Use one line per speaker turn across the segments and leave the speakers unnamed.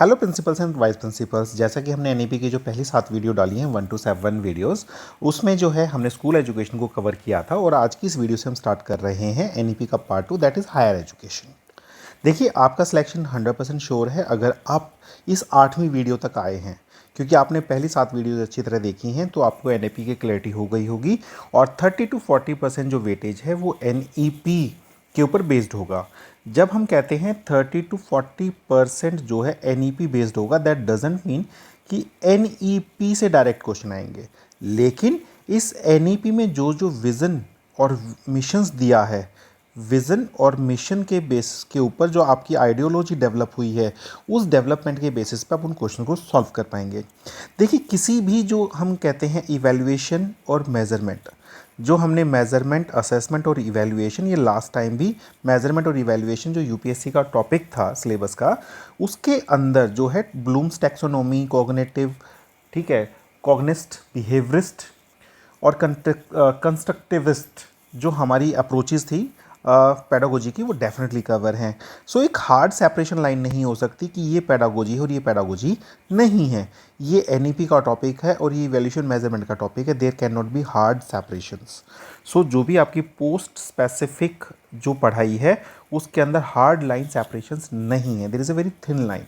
Hello principles and vice principles, जैसा कि हमने एनईपी की जो पहली 7 वीडियो डाली हैं 1 to 7 वीडियोस, उसमें जो है हमने स्कूल एजुकेशन को कवर किया था। और आज की इस वीडियो से हम स्टार्ट कर रहे हैं एनईपी का part 2, that is higher education. देखिए, आपका सिलेक्शन 100% श्योर है अगर आप इस 8वीं वीडियो तक आए हैं, क्योंकि आपने पहली 7 वीडियोज अच्छी तरह देखी हैं, तो आपको एनईपी की क्लैरिटी हो गई होगी। और 30 to 40% जो वेटेज है वो एनईपी के ऊपर बेस्ड होगा। जब हम कहते हैं 30 to 40% जो है एनईपी बेस्ड होगा, दैट डजेंट मीन कि एनईपी से डायरेक्ट क्वेश्चन आएंगे, लेकिन इस एनईपी में जो जो विज़न और मिशंस दिया है, विज़न और मिशन के बेसिस के ऊपर जो आपकी आइडियोलॉजी डेवलप हुई है, उस डेवलपमेंट के बेसिस पे आप उन क्वेश्चन को सॉल्व कर पाएंगे। देखिए, किसी भी जो हम कहते हैं इवैल्यूएशन और मेज़रमेंट, जो हमने मेज़रमेंट, असेसमेंट और इवैल्यूएशन, ये लास्ट टाइम भी मेज़रमेंट और इवैल्यूएशन जो यूपीएससी का टॉपिक था सिलेबस का, उसके अंदर जो है ब्लूम्स टैक्सोनॉमी, कॉग्निटिव, ठीक है, कॉग्निस्ट, बिहेवियरिस्ट और कंस्ट्रक्टिविस्ट जो हमारी अप्रोचेस थी पेडागोजी की, वो डेफिनेटली कवर हैं। सो एक हार्ड सेपरेशन लाइन नहीं हो सकती कि ये पेडागोजी है और ये पेडागोजी नहीं है। ये एनईपी का टॉपिक है और ये इवैल्यूएशन मेजरमेंट का टॉपिक है। There can not be hard separations. So जो भी आपकी पोस्ट स्पेसिफिक जो पढ़ाई है, उसके अंदर हार्ड लाइन सेपरेशंस नहीं है, there is a very thin line.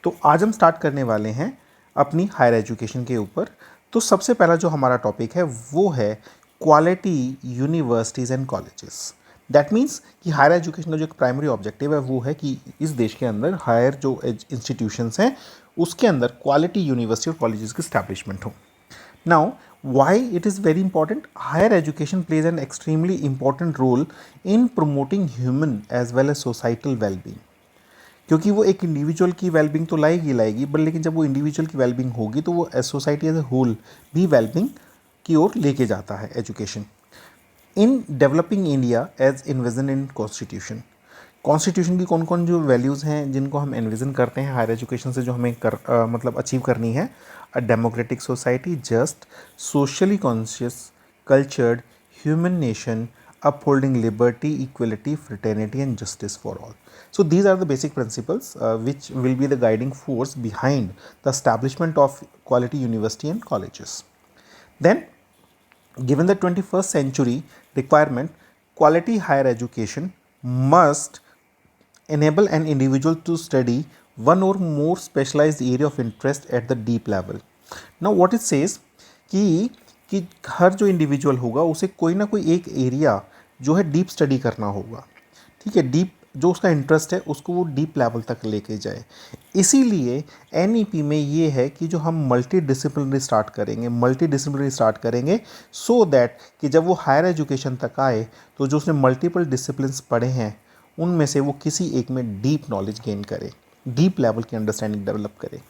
तो आज हम स्टार्ट करने वाले हैं अपनी हायर एजुकेशन के ऊपर। तो सबसे पहला जो हमारा टॉपिक है वो है quality universities and colleges. That means कि हायर एजुकेशन का जो एक प्राइमरी ऑब्जेक्टिव है वो है कि इस देश के अंदर हायर जो इंस्टीट्यूशंस हैं, उसके अंदर क्वालिटी यूनिवर्सिटी और कॉलेजेस की स्टैब्लिशमेंट हो। Now, why it is very important? Higher education plays an extremely important role in promoting human as well as societal well-being. क्योंकि वो एक इंडिविजुअल की वेलबिंग तो लाएगी, बट लेकिन जब वो इंडिविजुअल की वेलबिंग होगी तो वो as society as a whole भी वेलबिंग की ओर लेके जाता है education. In developing India as envision in constitution, constitution की कौन कौन जो वैल्यूज़ हैं जिनको हम एनविजन करते हैं हायर एजुकेशन से, जो हमें मतलब अचीव करनी है। A democratic society, just, socially conscious, cultured, human nation, upholding liberty, equality, fraternity and justice for all. So these are the basic principles which will be the guiding force behind the establishment of quality university and colleges. Then, given the 21st century requirement, quality higher education must enable an individual to study one or more specialized area of interest at the deep level. Now what it says कि हर जो individual होगा उसे कोई ना कोई एक area जो है डीप स्टडी करना होगा। ठीक है, डीप जो उसका इंटरेस्ट है उसको वो डीप लेवल तक लेके जाए। इसीलिए एनईपी में ये है कि जो हम मल्टी डिसिप्लिनरी स्टार्ट करेंगे सो दैट कि जब वो हायर एजुकेशन तक आए तो जो उसने मल्टीपल डिसिप्लिन्स पढ़े हैं उनमें से वो किसी एक में डीप नॉलेज गेन करे, डीप लेवल की अंडरस्टैंडिंग डेवलप करे।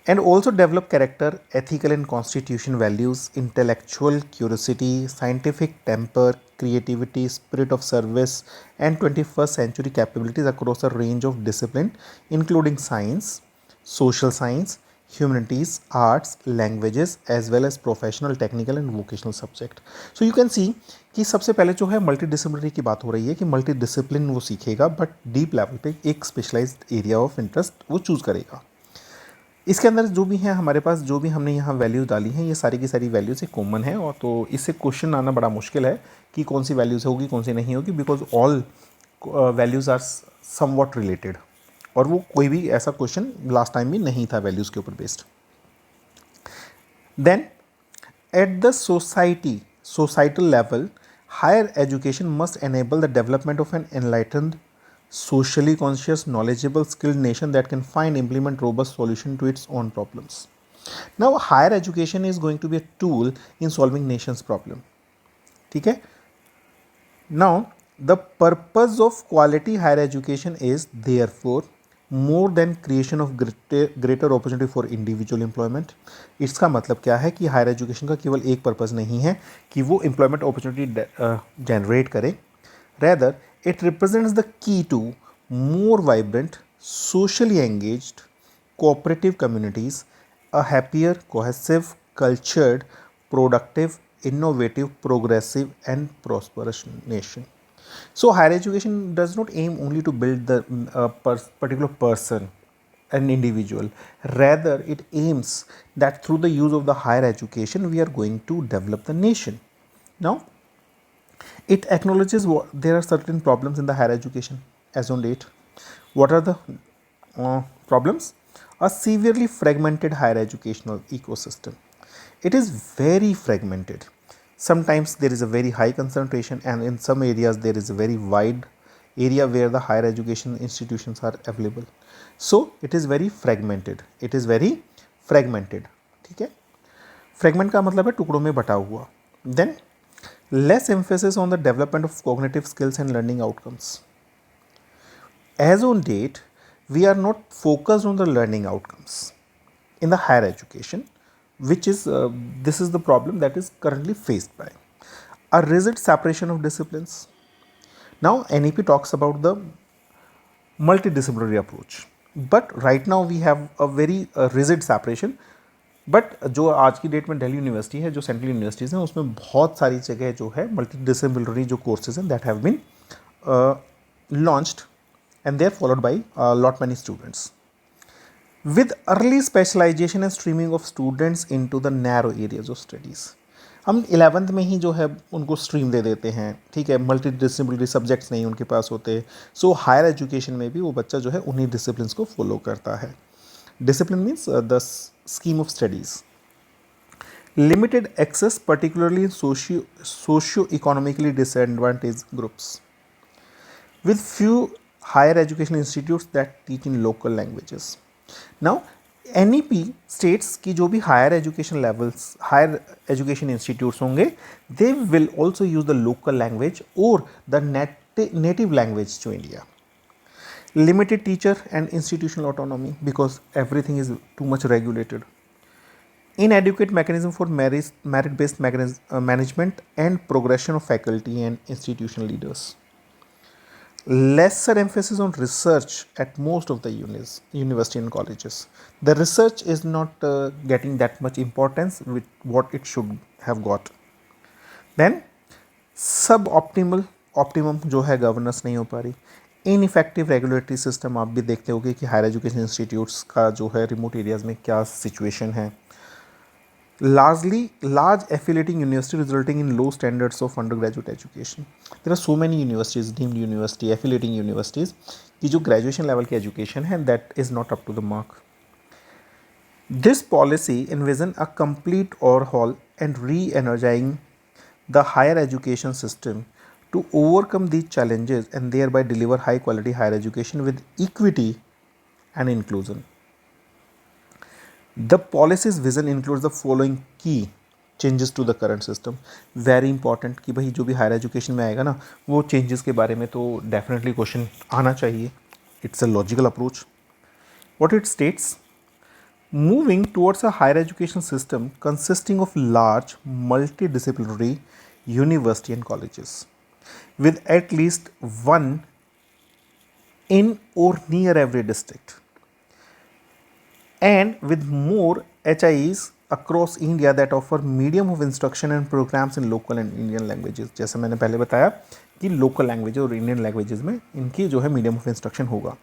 And also develop character, ethical and constitution values, intellectual curiosity, scientific temper, creativity, spirit of service, and 21st century capabilities across a range of discipline, including science, social science, humanities, arts, languages, as well as professional, technical and vocational subject. So you can see कि सबसे पहले जो है multi disciplinary की बात हो रही है कि मल्टी डिसिप्लिन वो सीखेगा, बट डीप लेवल पे एक स्पेशलाइज्ड एरिया ऑफ इंटरेस्ट वो चूज़ करेगा। इसके अंदर जो भी है हमारे पास, जो भी हमने यहाँ वैल्यूज़ डाली हैं, ये सारी की सारी वैल्यूज़ एक कॉमन है, और तो इससे क्वेश्चन आना बड़ा मुश्किल है कि कौन सी वैल्यूज़ होगी कौन सी नहीं होगी, because all values are somewhat related. और वो कोई भी ऐसा क्वेश्चन लास्ट टाइम भी नहीं था वैल्यूज़ के ऊपर based. Then at the societal level, higher education must enable the development of an enlightened, socially conscious, knowledgeable, skilled nation that can find, implement robust solution to its own problems. Now, higher education is going to be a tool in solving nation's problem. ठीक है? Now, the purpose of quality higher education is therefore more than creation of greater opportunity for individual employment. इसका मतलब क्या है कि higher education का केवल एक पर्पज़ नहीं है कि वो एम्प्लॉयमेंट अपॉर्चुनिटी जनरेट करे, rather it represents the key to more vibrant, socially engaged, cooperative communities, a happier, cohesive, cultured, productive, innovative, progressive and prosperous nation. So higher education does not aim only to build the particular person, an individual. Rather, it aims that through the use of the higher education, we are going to develop the nation. Now, it acknowledges there are certain problems in the higher education as on date. What are the problems? A severely fragmented higher educational ecosystem. It is very fragmented. Sometimes there is a very high concentration, and in some areas there is a very wide area where the higher education institutions are available. So it is very fragmented. It is very fragmented. ठीक है, fragment का मतलब है टुकड़ों में बटा हुआ. Then less emphasis on the development of cognitive skills and learning outcomes. As on date, we are not focused on the learning outcomes in the higher education, which is this is the problem that is currently faced by a rigid separation of disciplines. Now NEP talks about the multidisciplinary approach, but right now we have a very rigid separation. But जो आज की date में Delhi university है, जो central universities हैं, उसमें बहुत सारी जगह जो है मल्टी डिसिप्लिनरी जो कोर्सेज हैं that have been launched and they are followed by lot many students with early specialization and streaming of students into the narrow areas of studies. हम 11th में ही जो है उनको स्ट्रीम दे देते हैं, ठीक है, मल्टी डिसिप्लिनरी सब्जेक्ट्स नहीं उनके पास होते. सो हायर एजुकेशन में भी वो बच्चा जो है उन्हीं डिसिप्लिन्स को फॉलो करता है. Discipline means the scheme of studies. Limited access, particularly in socio-economically disadvantaged groups, with few higher education institutes that teach in local languages. Now, NEP states कि जो भी higher education levels, higher education institutes होंगे, they will also use the local language or the native language to India. Limited teacher and institutional autonomy because everything is too much regulated. Inadequate mechanism for merit-based management and progression of faculty and institutional leaders. Lesser emphasis on research at most of the university and colleges. The research is not getting that much importance with what it should have got. Then optimum जो है governance नहीं हो पा रही. Ineffective regulatory system आप भी देखते होगे कि हायर एजुकेशन इंस्टीट्यूट्स का जो है रिमोट एरियाज़ में क्या सिचुएशन है. large affiliating university resulting in low standards of undergraduate education. There are so many universities, deemed university, affiliating universities कि जो graduation level की education है that is not up to the mark. This policy envision a complete overhaul and re-energizing the higher education system to overcome these challenges and thereby deliver high quality higher education with equity and inclusion. The policy's vision includes the following key changes to the current system. Very important कि भाई जो भी higher education में आएगा ना वो changes के बारे में तो डेफिनेटली क्वेश्चन आना चाहिए. It's a logical approach. What it states, moving towards a higher education system consisting of large multidisciplinary university and colleges with at least one in or near every district and with more HIEs across India that offer medium of instruction and programs in local and Indian languages. जैसे मैंने पहले बताया कि local language और Indian languages में इनकी जो है मीडियम ऑफ इंस्ट्रक्शन होगा.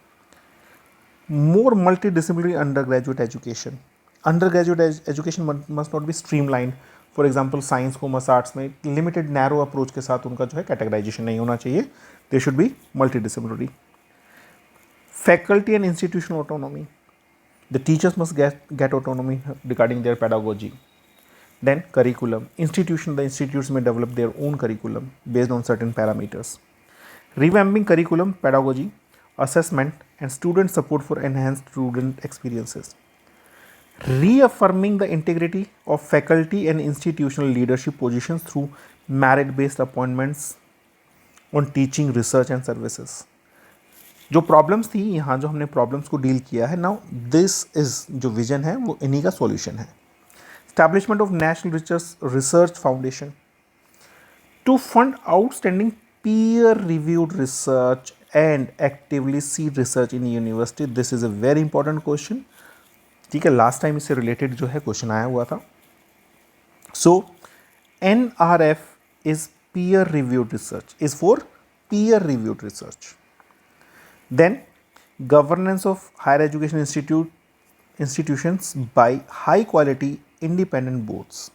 More multidisciplinary undergraduate education. Undergraduate education must not be streamlined. For example science commerce arts में लिमिटेड नैरो अप्रोच के साथ उनका जो है कैटेगराइजेशन नहीं होना चाहिए. They should be multi disciplinary. Faculty and institutional autonomy. The teachers must get autonomy regarding their pedagogy. Then curriculum. The institutes में develop their own curriculum based on certain parameters. Revamping curriculum, pedagogy, assessment and student support for enhanced student experiences. Reaffirming the integrity of faculty and institutional leadership positions through merit-based appointments on teaching, research and services. जो problems थी यहाँ जो हमने problems को deal किया है, now this is जो vision है वो इन्हीं का सॉल्यूशन है. Establishment of National Research Foundation to fund outstanding peer-reviewed research and actively seed research in university. This is a very important question. ठीक है, लास्ट टाइम इससे रिलेटेड जो है क्वेश्चन आया हुआ था. सो NRF is peer reviewed research, is for peer reviewed research. Then governance of higher education institutions by high quality independent boards.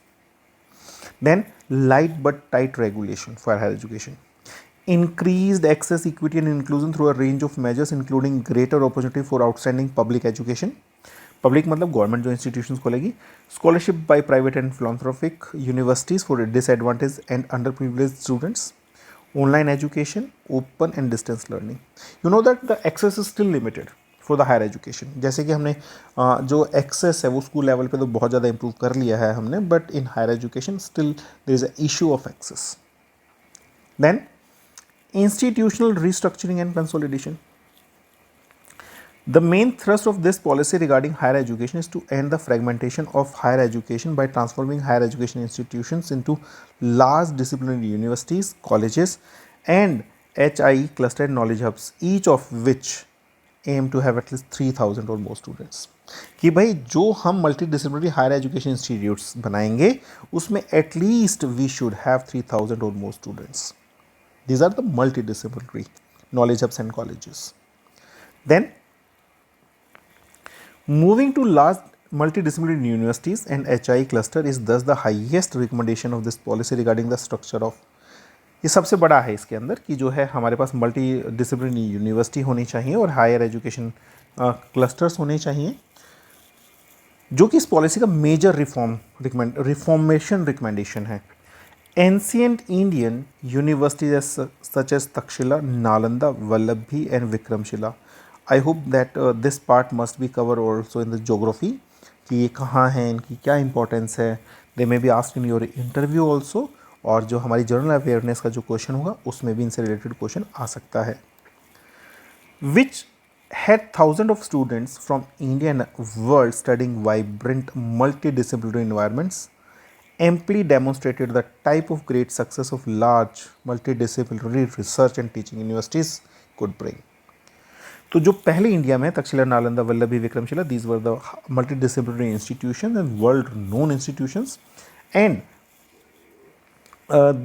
Then light but tight regulation for higher education. Increased access, equity and inclusion through a range of measures including greater opportunity for outstanding public education. Public मतलब government जो institutions खोलेगी. Scholarship by private and philanthropic universities for disadvantage and underprivileged students. Online education, open and distance learning. You know that the access is still limited for the higher education. जैसे कि हमने जो access है वो school level पे तो बहुत ज़्यादा इंप्रूव कर लिया है हमने, but in higher education still there is a issue of access. Then institutional restructuring and consolidation. The main thrust of this policy regarding higher education is to end the fragmentation of higher education by transforming higher education institutions into large disciplinary universities, colleges, and HIE clustered knowledge hubs, each of which aim to have at least 3,000 or more students. कि भाई जो हम multi disciplinary higher education institutes बनाएंगे उसमें at least we should have 3,000 और more students. These are the multidisciplinary knowledge hubs and colleges. Then, moving to large multidisciplinary universities and HI cluster is thus the highest recommendation of this policy regarding the structure of. ये सबसे बड़ा है इसके अंदर कि जो है हमारे पास मल्टी डिसिप्लिनरी यूनिवर्सिटी होनी चाहिए और हायर एजुकेशन क्लस्टर्स होने चाहिए, जो कि इस पॉलिसी का मेजर रिफॉर्मेशन रिकमेंडेशन है. Ancient Indian universities such as Takshila, Nalanda, Vallabhi and Vikramshila. I hope that this part must be covered also in the geography कि ये कहाँ हैं, इनकी क्या importance है. They may be asked in your interview also, और जो हमारी जनरल अवेयरनेस का जो क्वेश्चन होगा उसमें भी इनसे रिलेटेड क्वेश्चन आ सकता है. Which had thousands of students from India and world studying vibrant multidisciplinary environments amply demonstrated the type of great success of large multidisciplinary research and teaching universities could bring. तो जो पहले India में Takshashila, Nalanda, Vallabhi, Vikramshila, these were the multidisciplinary institutions and world known institutions, and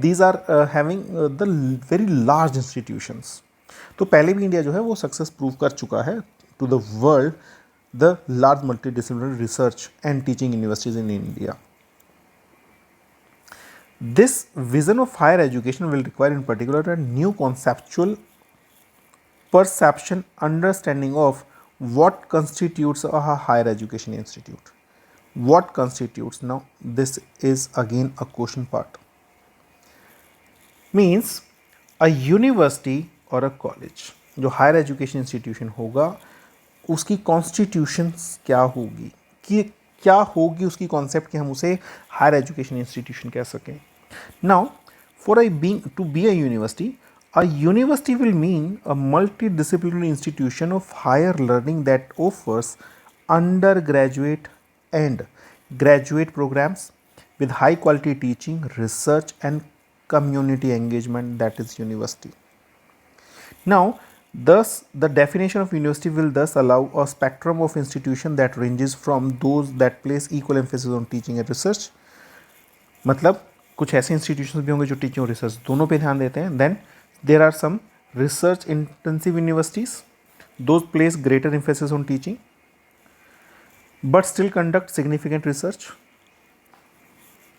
these are having the very large institutions. तो पहले भी India जो है वो सक्सेस प्रूव कर चुका है to the world the large multidisciplinary research and teaching universities in India. This vision of higher education will require in particular a new conceptual perception understanding of what constitutes a higher education institute. What constitutes? Now this is again a question part. Means a university or a college जो higher education institution होगा उसकी constitutions क्या होगी, कि क्या होगी उसकी concept कि हम उसे हायर एजुकेशन इंस्टीट्यूशन कह सकें. Now for to be a university will mean a multi disciplinary institution of higher learning that offers under graduate and graduate programmes with high quality teaching, research and community engagement, that is university. Now thus the definition of university will thus allow a spectrum of institution that ranges from those that place equal emphasis on teaching and research. मतलब कुछ ऐसे institution भी होंगे जो teaching और research दोनों पे ध्यान देते हैं. Then there are some research intensive universities, those place greater emphasis on teaching but still conduct significant research.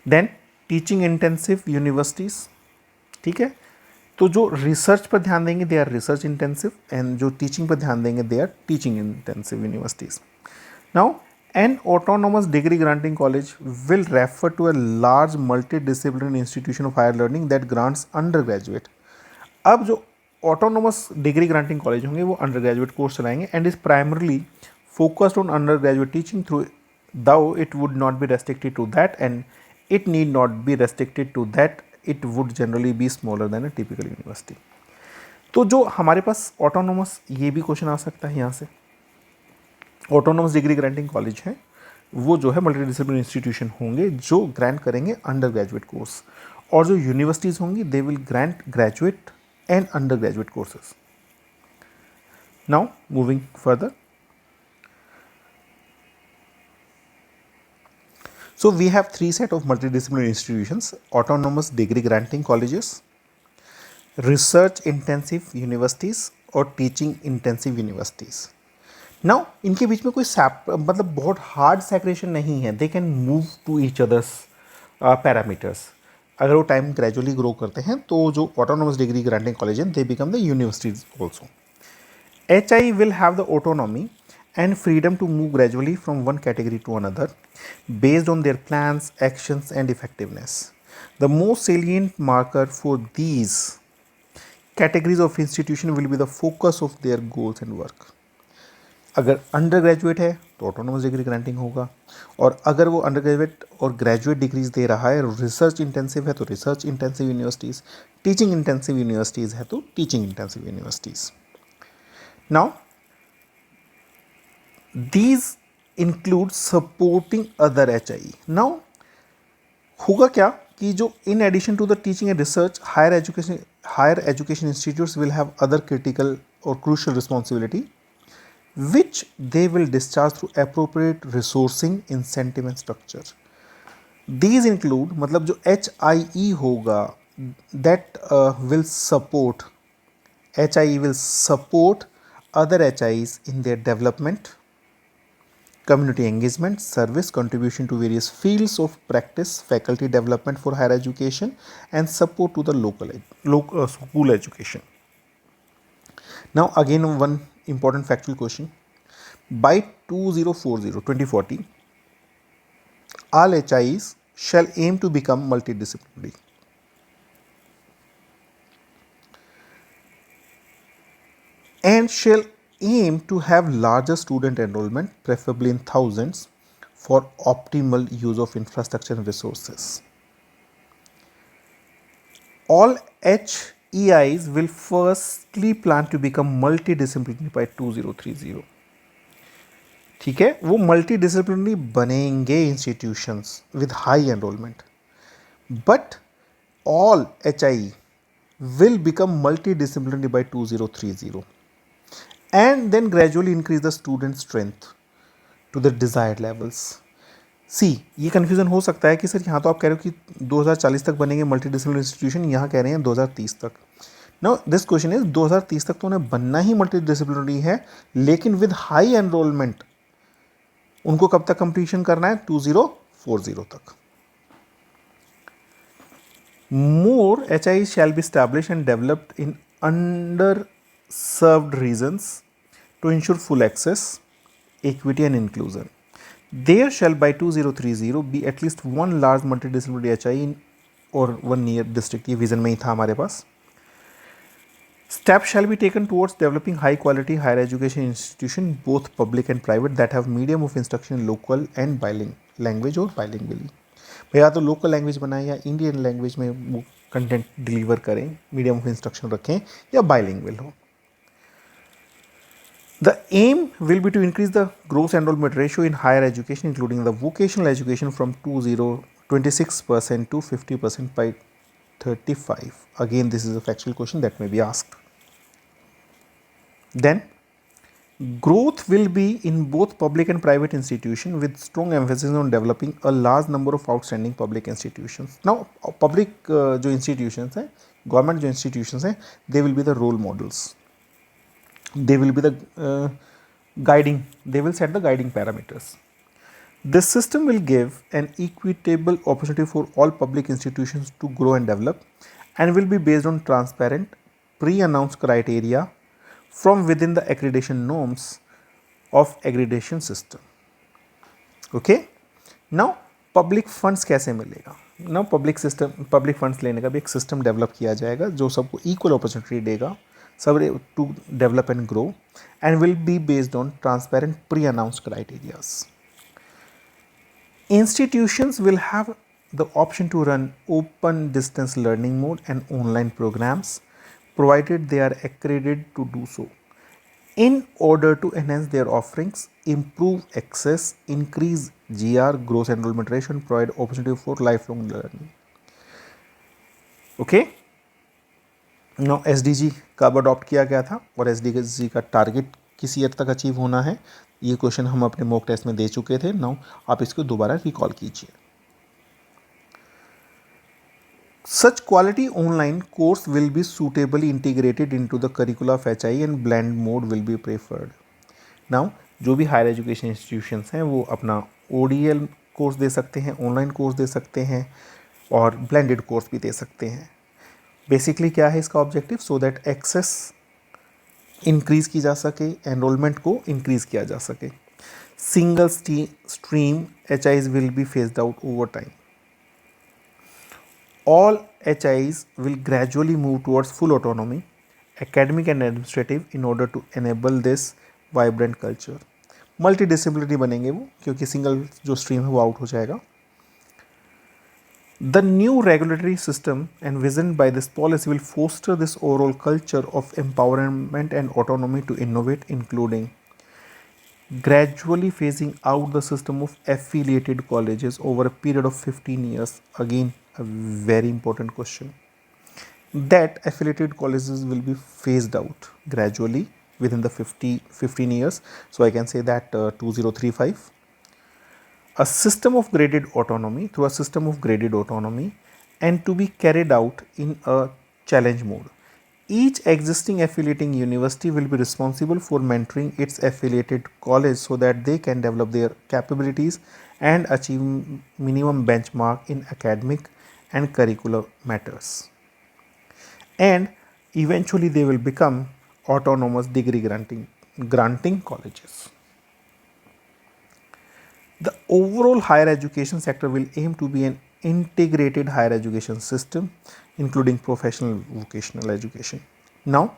Then teaching intensive universities, ठीक है, तो जो रिसर्च पर ध्यान देंगे they are research intensive and जो टीचिंग पर ध्यान देंगे they are teaching intensive universities. Now an autonomous degree granting college will refer to a large multidisciplinary institution of higher learning that grants under graduate. अब जो ऑटोनोमस डिग्री ग्रांटिंग कॉलेज होंगे वो under graduate course चलाएंगे and is primarily focused on under graduate teaching through though it would not be restricted to that and it need not be restricted to that, it would generally be smaller than a typical university. तो जो हमारे पास autonomous, ये भी question आ सकता है यहाँ से, autonomous degree granting college है वो जो है मल्टीडिसिप्लिनरी इंस्टीट्यूशन होंगे जो ग्रांट करेंगे अंडर ग्रेजुएट कोर्स, और जो यूनिवर्सिटीज़ होंगी they will grant graduate and under graduate courses. Now moving further, so we have three set of multidisciplinary institutions: autonomous degree granting colleges, research intensive universities और teaching intensive universities. Now इनके बीच में कोई मतलब बहुत hard separation नहीं है, they can move to each others parameters. अगर वो टाइम ग्रेजुअली ग्रो करते हैं तो जो ऑटोनोमस डिग्री ग्रांटिंग कॉलेज हैं they become the universities also. HI will have the autonomy and freedom to move gradually from one category to another based on their plans, actions, and effectiveness. The most salient marker for these categories of institution will be the focus of their goals and work. अगर undergraduate है तो autonomous degree granting होगा, और अगर वो undergraduate और graduate degrees दे रहा है, रिसर्च इंटेंसिव है तो research intensive universities, teaching intensive universities है तो teaching intensive universities. Now these include supporting other HI। Now होगा क्या कि जो in addition to the teaching and research higher education institutes will have other critical और crucial responsibility which they will discharge through appropriate resourcing, incentive and structure. These include मतलब जो HIE होगा that will support, HIE will support other HIs in their development, community engagement, service, contribution to various fields of practice, faculty development for higher education and support to the local school education. Now again one important factual question. By 2040, all HIs shall aim to become multidisciplinary. And shall aim to have larger student enrollment, preferably in thousands, for optimal use of infrastructure and resources. All HEIs will firstly plan to become multidisciplinary by 2030. ठीक है, वो multi बनेंगे institutions with high enrolment, but all HI will become multidisciplinary by 2030 and then gradually increase the student strength to the desired levels. सी ये confusion हो सकता है कि sir यहाँ तो आप कह रहे हो कि 2040 तक बनेंगे मल्टीडिसिप्लिनरी इंस्टीट्यूशन, यहाँ कह रहे हैं 2030 तक। नो दिस क्वेश्चन इज 2030 तक तो उन्हें बनना ही मल्टीडिसिप्लिनरी है, लेकिन विद हाई एनरोलमेंट उनको कब तक कंप्लीशन करना है? 2040 तक। More HIs shall be established and developed in underserved regions to ensure full access, equity and inclusion. There shall by 2030 be at least one large multidisciplinary HI in or one near district. ये vision में ही था हमारे पास। Steps shall be taken towards developing high quality higher education institution, both public and private, that have medium of instruction in local and bilingual language और bilingually. या तो local language बनाएं या Indian language में वो कंटेंट डिलीवर करें, medium of instruction रखें या बाइलिंगुअल हो। The aim will be to increase the gross enrollment ratio in higher education, including the vocational education, from 26% to 50% by 35. Again, this is a factual question that may be asked. Then, growth will be in both public and private institutions with strong emphasis on developing a large number of outstanding public institutions. Now, public जो institutions हैं, government जो institutions हैं, they will be the role models. They will be the they will set the guiding parameters. This system will give an equitable opportunity for all public institutions to grow and develop and will be based on transparent, pre-announced criteria from within the accreditation norms of accreditation system. Okay? Now, public funds कैसे मिलेगा? Now, public funds लेने का भी एक system develop किया जाएगा जो सबको equal opportunity देगा, सब to develop and grow, and will be based on transparent pre-announced criteria. Institutions will have the option to run open distance learning mode and online programs provided they are accredited to do so in order to enhance their offerings, improve access, increase GR gross enrollment ratio and provide opportunity for lifelong learning. Okay? Now SDG कब adopt किया गया था और SDG का target किस year तक achieve होना है, ये क्वेश्चन हम अपने मॉक टेस्ट में दे चुके थे। नाउ आप इसको दोबारा रिकॉल कीजिए। Such quality online course will be suitably integrated into the curricula of HI and blend mode will be preferred. Now जो भी हायर एजुकेशन इंस्टीट्यूशंस हैं वो अपना ODL कोर्स दे सकते हैं, ऑनलाइन कोर्स दे सकते हैं और ब्लेंडेड कोर्स भी दे सकते हैं. बेसिकली क्या है इसका objective, so that access increase की जा सके, एनरोलमेंट को इंक्रीज़ किया जा सके. Single stream HIs will be phased out over time. All HIs will gradually move towards full autonomy, academic and administrative, in order to enable this vibrant culture. Multidisciplinary बनेंगे वो, क्योंकि सिंगल जो stream है वो out हो जाएगा. The new regulatory system envisioned by this policy will foster this overall culture of empowerment and autonomy to innovate, including gradually phasing out the system of affiliated colleges over a period of 15 years. Again, a very important question. That affiliated colleges will be phased out gradually within the 15 years. So I can say that 2035. A system of graded autonomy, through a system of graded autonomy, and to be carried out in a challenge mode. Each existing affiliating university will be responsible for mentoring its affiliated college so that they can develop their capabilities and achieve minimum benchmark in academic and curricular matters. And eventually they will become autonomous degree granting colleges. The overall higher education sector will aim to be an integrated higher education system, including professional vocational education. Now,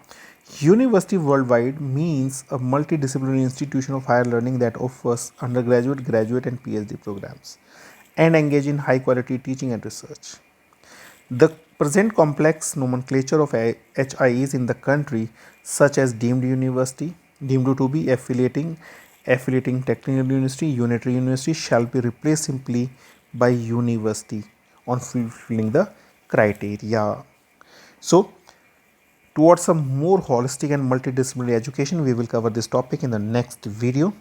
university worldwide means a multidisciplinary institution of higher learning that offers undergraduate, graduate, and PhD programs and engage in high quality teaching and research. The present complex nomenclature of HIEs in the country, such as deemed university, deemed to be affiliating technical university, unitary university, shall be replaced simply by university on fulfilling the criteria. So, towards a more holistic and multidisciplinary education, we will cover this topic in the next video.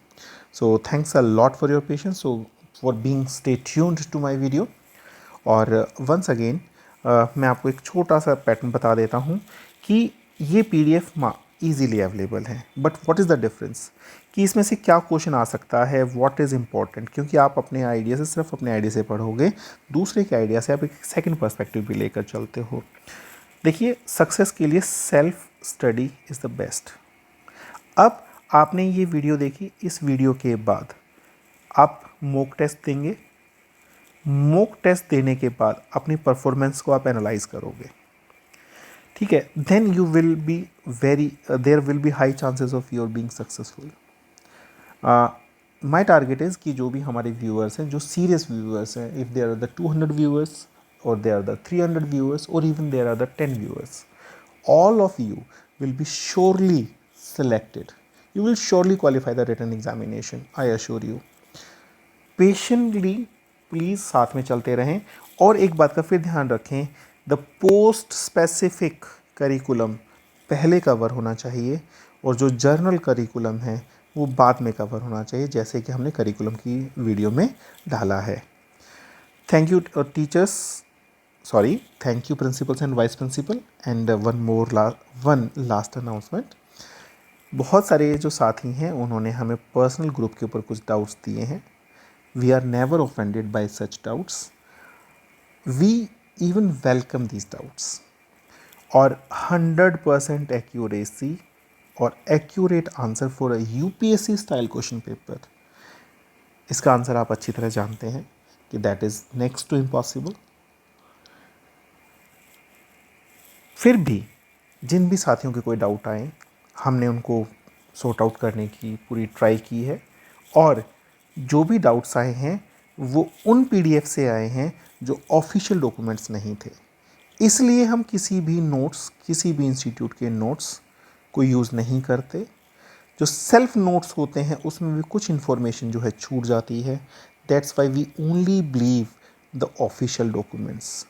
So, thanks a lot for your patience. So, for being stay tuned to my video. और once again मैं आपको एक छोटा सा pattern बता देता हूँ कि ये PDF ईजीली अवेलेबल है, but what is the difference कि इसमें से क्या क्वेश्चन आ सकता है, व्हाट इज़ इम्पॉर्टेंट, क्योंकि आप अपने आइडिया से सिर्फ अपने आइडिया से पढ़ोगे, दूसरे के आइडिया से आप एक सेकंड पर्सपेक्टिव भी लेकर चलते हो. देखिए, सक्सेस के लिए self study is the best. अब आपने ये वीडियो देखी, इस वीडियो के बाद आप मॉक टेस्ट देंगे. मॉक टेस्ट देने के बाद अपनी परफॉर्मेंस को आप एनालाइज करोगे, ठीक है. Then you will be there will be high chances of your being successful. My target is कि जो भी हमारे व्यूअर्स हैं, जो सीरियस व्यूअर्स हैं, if there are the 200 viewers or there are the 300 viewers or even there are the 10 viewers, all of you will be surely selected. You will surely qualify the written examination, I assure you. Patiently please साथ में चलते रहें. और एक बात का फिर ध्यान रखें, द पोस्ट स्पेसिफिक करिकुलम पहले कवर होना चाहिए और जो जर्नल करिकुलम है वो बाद में कवर होना चाहिए, जैसे कि हमने करिकुलम की वीडियो में डाला है. Thank you teachers, sorry, thank you principals and vice principal. And one last announcement. बहुत सारे जो साथी हैं उन्होंने हमें पर्सनल ग्रुप के ऊपर कुछ डाउट्स दिए हैं. We are never offended by such doubts. We even welcome these doubts. और 100% एक्यूरेसी और accurate answer for a UPSC style question paper, इसका आंसर आप अच्छी तरह जानते हैं कि that is next to impossible. फिर भी जिन भी साथियों के कोई डाउट आए, हमने उनको सॉर्ट आउट करने की पूरी ट्राई की है. और जो भी डाउट्स आए हैं वो उन PDF से आए हैं जो ऑफिशियल डॉक्यूमेंट्स नहीं थे. इसलिए हम किसी भी नोट्स, किसी भी इंस्टीट्यूट के नोट्स को यूज़ नहीं करते. जो सेल्फ नोट्स होते हैं उसमें भी कुछ इन्फॉर्मेशन जो है छूट जाती है. That's why we only believe the official documents.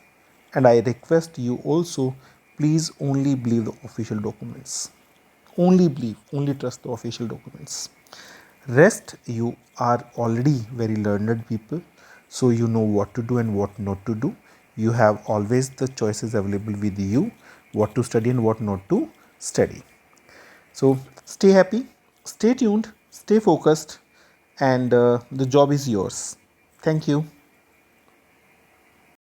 And I request you also, please only believe the official documents. Only believe, only trust the official documents. Rest, you are already very learned people, so you know what to do and what not to do. You have always the choices available with you, what to study and what not to study. So stay happy, stay tuned, stay focused, and the job is yours. Thank you.